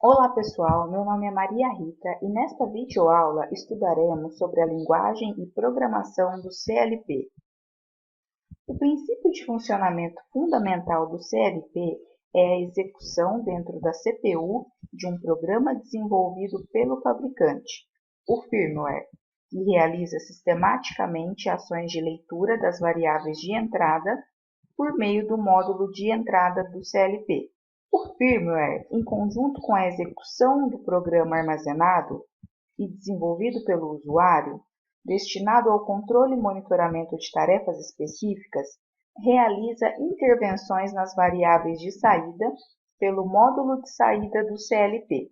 Olá pessoal, meu nome é Maria Rita e nesta videoaula estudaremos sobre a linguagem e programação do CLP. O princípio de funcionamento fundamental do CLP é a execução dentro da CPU de um programa desenvolvido pelo fabricante, o firmware, que realiza sistematicamente ações de leitura das variáveis de entrada por meio do módulo de entrada do CLP. O firmware, em conjunto com a execução do programa armazenado e desenvolvido pelo usuário, destinado ao controle e monitoramento de tarefas específicas, realiza intervenções nas variáveis de saída pelo módulo de saída do CLP.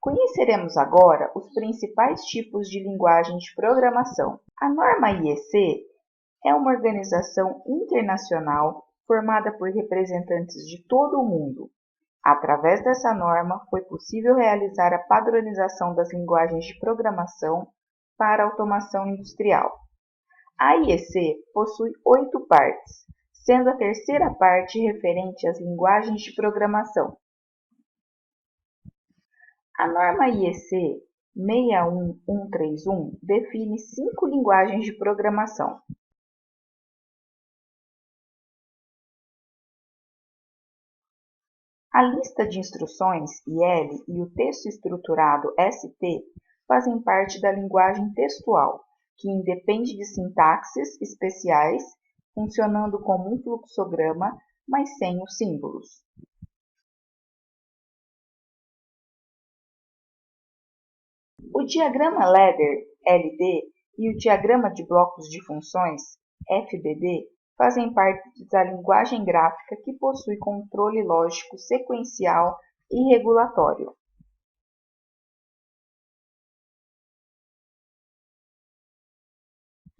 Conheceremos agora os principais tipos de linguagem de programação. A norma IEC é uma organização internacional formada por representantes de todo o mundo. Através dessa norma, foi possível realizar a padronização das linguagens de programação para automação industrial. A IEC possui 8 partes, sendo a terceira parte referente às linguagens de programação. A norma IEC 61131 define 5 linguagens de programação. A lista de instruções, IL, e o texto estruturado, ST, fazem parte da linguagem textual, que independe de sintaxes especiais, funcionando como um fluxograma, mas sem os símbolos. O diagrama ladder, LD, e o diagrama de blocos de funções, FBD, fazem parte da linguagem gráfica que possui controle lógico sequencial e regulatório.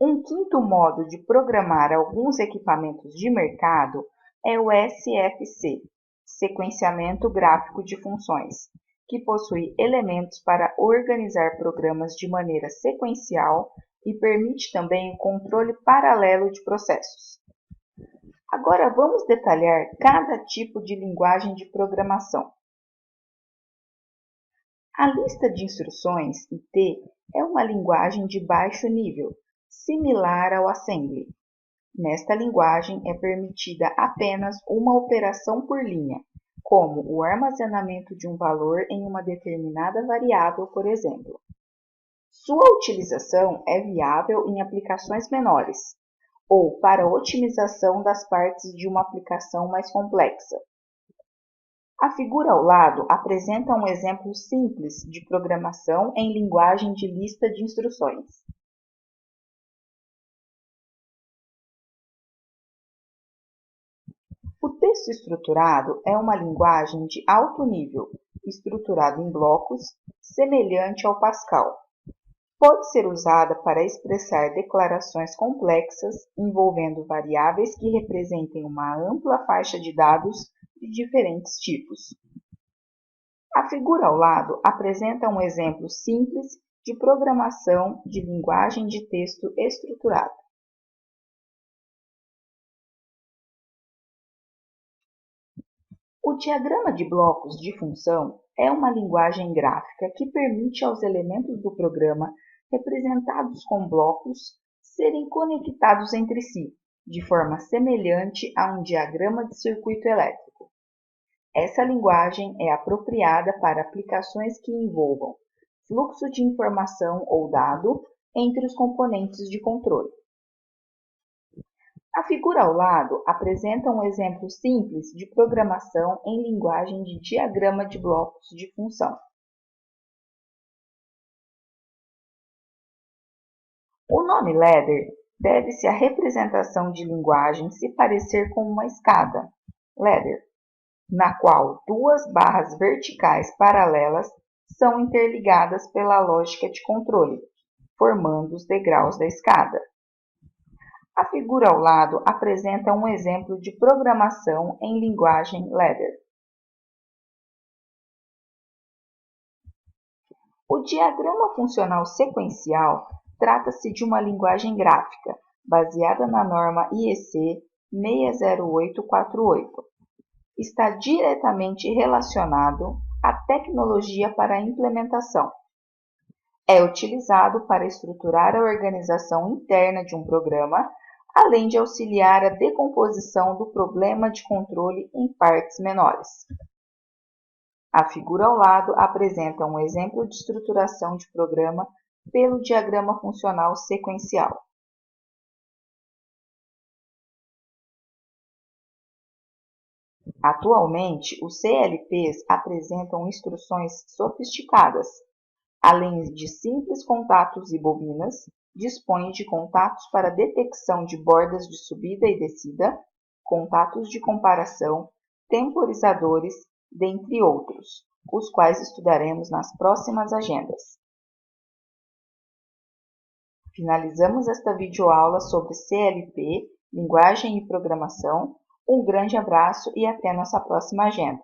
Um quinto modo de programar alguns equipamentos de mercado é o SFC, Sequenciamento Gráfico de Funções, que possui elementos para organizar programas de maneira sequencial e permite também o controle paralelo de processos. Agora vamos detalhar cada tipo de linguagem de programação. A lista de instruções, IT, é uma linguagem de baixo nível, similar ao Assembly. Nesta linguagem é permitida apenas uma operação por linha, como o armazenamento de um valor em uma determinada variável, por exemplo. Sua utilização é viável em aplicações menores, ou para otimização das partes de uma aplicação mais complexa. A figura ao lado apresenta um exemplo simples de programação em linguagem de lista de instruções. O texto estruturado é uma linguagem de alto nível, estruturado em blocos, semelhante ao Pascal. Pode ser usada para expressar declarações complexas envolvendo variáveis que representem uma ampla faixa de dados de diferentes tipos. A figura ao lado apresenta um exemplo simples de programação de linguagem de texto estruturada. O diagrama de blocos de função é uma linguagem gráfica que permite aos elementos do programa representados com blocos serem conectados entre si, de forma semelhante a um diagrama de circuito elétrico. Essa linguagem é apropriada para aplicações que envolvam fluxo de informação ou dado entre os componentes de controle. A figura ao lado apresenta um exemplo simples de programação em linguagem de diagrama de blocos de função. O nome ladder deve-se à representação de linguagem se parecer com uma escada, ladder, na qual duas barras verticais paralelas são interligadas pela lógica de controle, formando os degraus da escada. A figura ao lado apresenta um exemplo de programação em linguagem ladder. O diagrama funcional sequencial trata-se de uma linguagem gráfica baseada na norma IEC 60848. Está diretamente relacionado a tecnologia para a implementação. É utilizado para estruturar a organização interna de um programa, além de auxiliar a decomposição do problema de controle em partes menores. A figura ao lado apresenta um exemplo de estruturação de programa pelo diagrama funcional sequencial. Atualmente, os CLPs apresentam instruções sofisticadas. Além de simples contatos e bobinas, dispõe de contatos para detecção de bordas de subida e descida, contatos de comparação, temporizadores, dentre outros, os quais estudaremos nas próximas agendas. Finalizamos esta videoaula sobre CLP, linguagem e programação. Um grande abraço e até nossa próxima agenda.